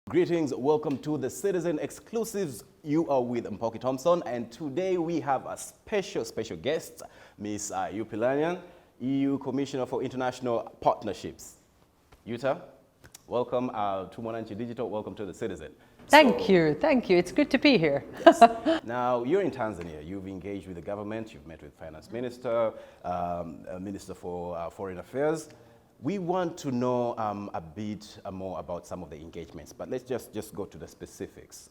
Greetings, welcome to the Citizen Exclusives. You are with Mpoki Thompson, and today we have a special guest, Ms. Urpilainen, EU Commissioner for International Partnerships. Jutta, welcome to Mwananchi Digital, welcome to the Citizen. Thank you. It's good to be here. Yes. Now, you're in Tanzania. You've engaged with the government. You've met with Finance Minister, Minister for Foreign Affairs. We want to know a bit more about some of the engagements, but let's just go to the specifics.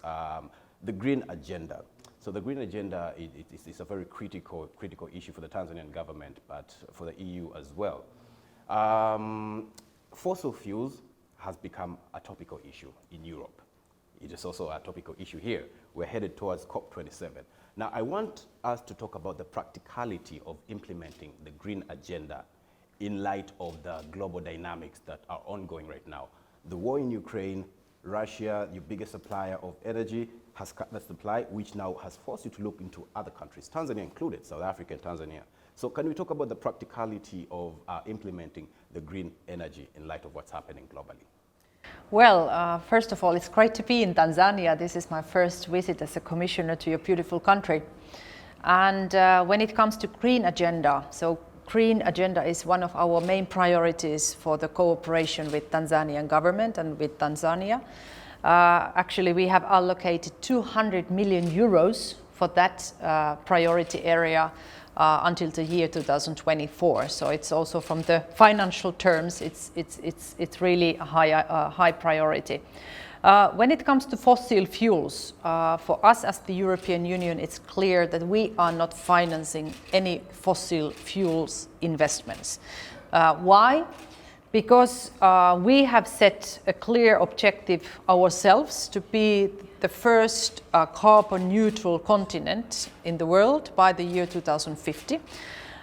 The green agenda. So the green agenda is a very critical issue for the Tanzanian government, but for the EU as well. Fossil fuels has become a topical issue in Europe. It is also a topical issue here. We're headed towards COP27. Now, I want us to talk about the practicality of implementing the green agenda in light of the global dynamics that are ongoing right now. The war in Ukraine, Russia, your biggest supplier of energy, has cut the supply, which now has forced you to look into other countries, Tanzania included, South Africa and Tanzania. So can we talk about the practicality of implementing the green energy in light of what's happening globally? Well, first of all, it's great to be in Tanzania. This is my first visit as a commissioner to your beautiful country. And when it comes to green agenda, so green agenda is one of our main priorities for the cooperation with Tanzanian government and with Tanzania. Actually, we have allocated 200 million euros for that priority area until the year 2024. So it's also from the financial terms, it's really a high priority. When it comes to fossil fuels, for us as the European Union, it's clear that we are not financing any fossil fuels investments. Why? Because we have set a clear objective ourselves to be the first carbon neutral continent in the world by the year 2050.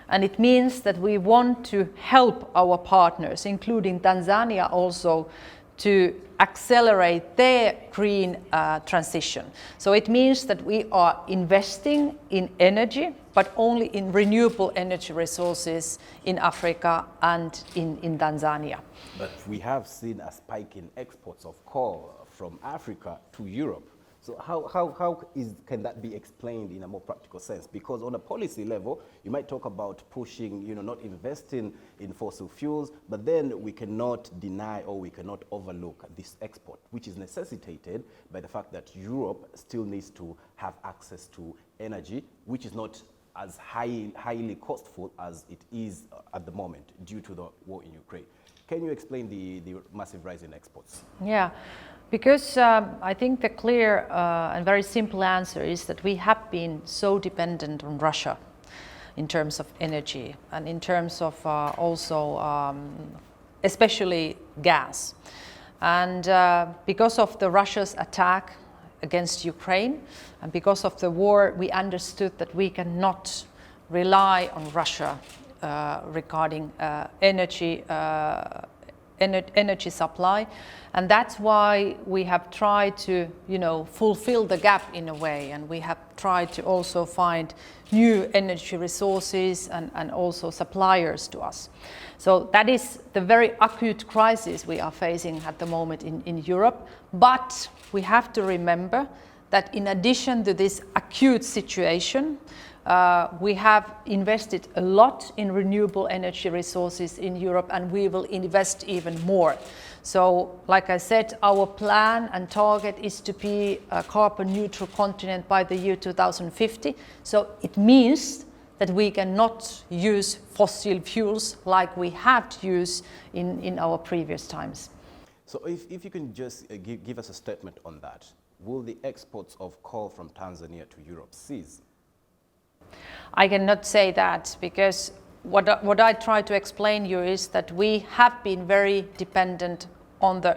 And it means that we want to help our partners, including Tanzania also, to accelerate their green transition. So it means that we are investing in energy, but only in renewable energy resources in Africa and in Tanzania. But we have seen a spike in exports of coal from Africa to Europe. So can that be explained in a more practical sense? Because on a policy level, you might talk about pushing, not investing in fossil fuels, but then we cannot deny or we cannot overlook this export, which is necessitated by the fact that Europe still needs to have access to energy, which is not as highly costful as it is at the moment due to the war in Ukraine. Can you explain the massive rise in exports? Yeah. Because I think the clear and very simple answer is that we have been so dependent on Russia in terms of energy and in terms of also especially gas. And because of the Russia's attack against Ukraine and because of the war, we understood that we cannot rely on Russia regarding energy supply, and that's why we have tried to fulfill the gap in a way, and we have tried to also find new energy resources and also suppliers to us. So that is the very acute crisis we are facing at the moment in Europe, but we have to remember that in addition to this acute situation, we have invested a lot in renewable energy resources in Europe, and we will invest even more. So, like I said, our plan and target is to be a carbon neutral continent by the year 2050. So it means that we cannot use fossil fuels like we have to use in our previous times. So if you can just give us a statement on that, will the exports of coal from Tanzania to Europe cease? I cannot say that, because what I try to explain you is that we have been very dependent on the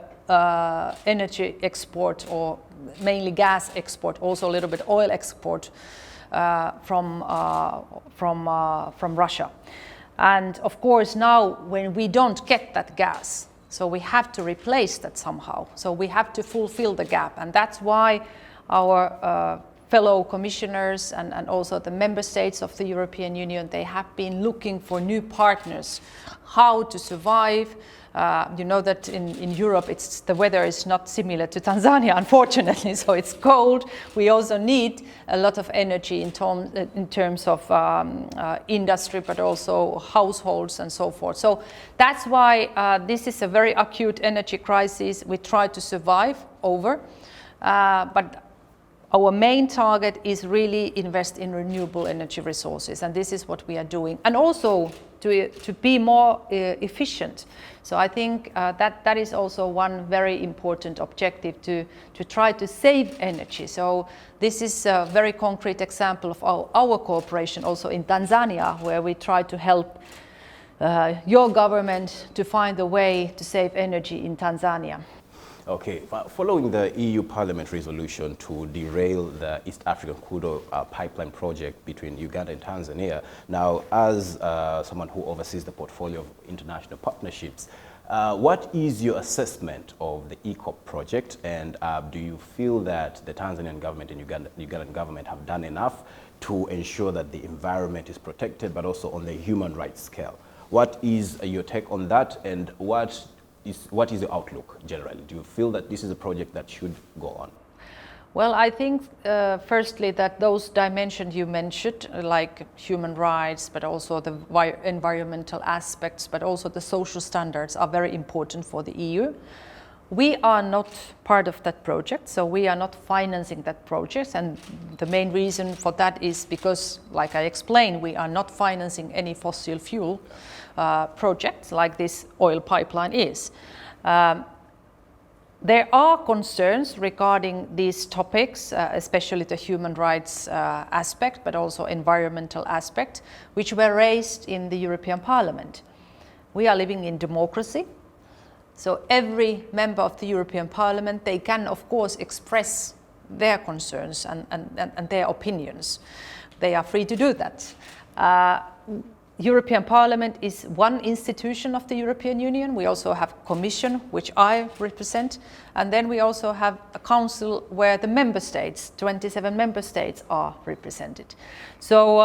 energy export, or mainly gas export, also a little bit oil export from Russia. And of course now when we don't get that gas, so we have to replace that somehow. So we have to fulfill the gap, and that's why our fellow commissioners and also the member states of the European Union, they have been looking for new partners, how to survive. You know that in Europe the weather is not similar to Tanzania, unfortunately, so it's cold. We also need a lot of energy in terms of industry, but also households and so forth. So that's why this is a very acute energy crisis we try to survive over. But our main target is really invest in renewable energy resources, and this is what we are doing. And also to be more efficient. So I think that is also one very important objective, to try to save energy. So this is a very concrete example of our cooperation also in Tanzania, where we try to help your government to find a way to save energy in Tanzania. Okay, following the EU Parliament resolution to derail the East African crude oil pipeline project between Uganda and Tanzania, now as someone who oversees the portfolio of international partnerships, what is your assessment of the EACOP project, and do you feel that the Tanzanian government and Ugandan government have done enough to ensure that the environment is protected, but also on the human rights scale? What is your take on that, and what is your outlook generally? Do you feel that this is a project that should go on? Well, I think firstly that those dimensions you mentioned, like human rights, but also the environmental aspects, but also the social standards, are very important for the EU. We are not part of that project, so we are not financing that project, and the main reason for that is because, like I explained, we are not financing any fossil fuel projects like this oil pipeline is. There are concerns regarding these topics, especially the human rights aspect, but also environmental aspect, which were raised in the European Parliament. We are living in democracy, so every member of the European Parliament, they can of course express their concerns and their opinions. They are free to do that. European Parliament is one institution of the European Union. We also have Commission, which I represent, and then we also have a Council where the member states, 27 member states, are represented. So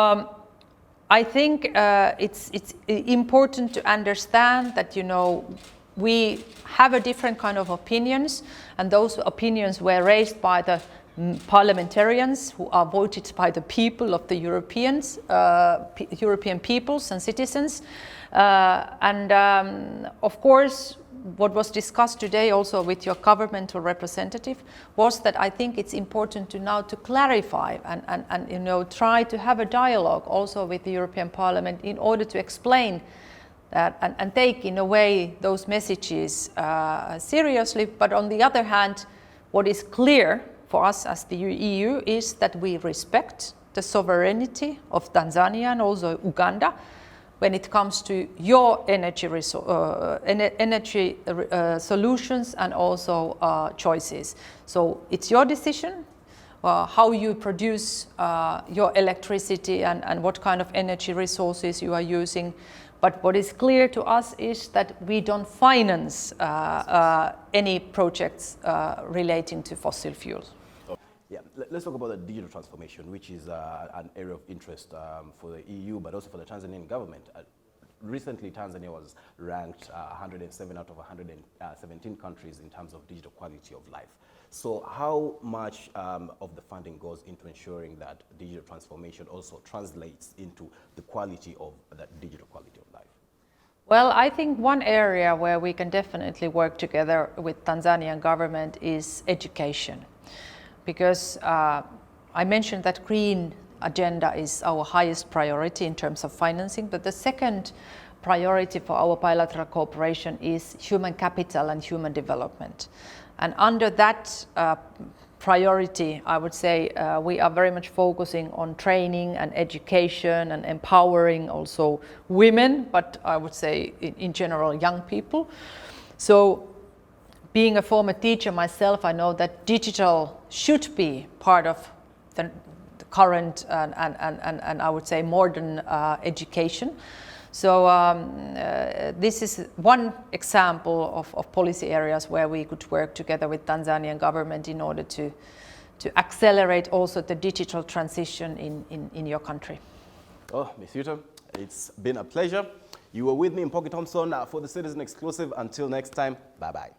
I think it's important to understand that, you know, we have a different kind of opinions, and those opinions were raised by the parliamentarians who are voted by the people of the European peoples and citizens. Of course, what was discussed today also with your governmental representative was that I think it's important to now to clarify and you know, try to have a dialogue also with the European Parliament in order to explain that and take in a way those messages seriously. But on the other hand, what is clear for us as the EU is that we respect the sovereignty of Tanzania and also Uganda when it comes to your energy solutions and also choices. So it's your decision how you produce your electricity and what kind of energy resources you are using. But what is clear to us is that we don't finance any projects relating to fossil fuels. Yeah, let's talk about the digital transformation, which is an area of interest for the EU, but also for the Tanzanian government. Recently, Tanzania was ranked 107 out of 117 countries in terms of digital quality of life. So how much of the funding goes into ensuring that digital transformation also translates into the quality of that digital quality of life? Well, I think one area where we can definitely work together with Tanzanian government is education. Because I mentioned that green agenda is our highest priority in terms of financing, but the second priority for our bilateral cooperation is human capital and human development. And under that priority, I would say we are very much focusing on training and education and empowering also women, but I would say in general young people. So being a former teacher myself, I know that digital should be part of the current and I would say modern education. So this is one example of policy areas where we could work together with Tanzanian government in order to to accelerate also the digital transition in your country. Oh, Ms. Jutta, it's been a pleasure. You were with me, Mpoki Thompson, for the Citizen Exclusive. Until next time, bye-bye.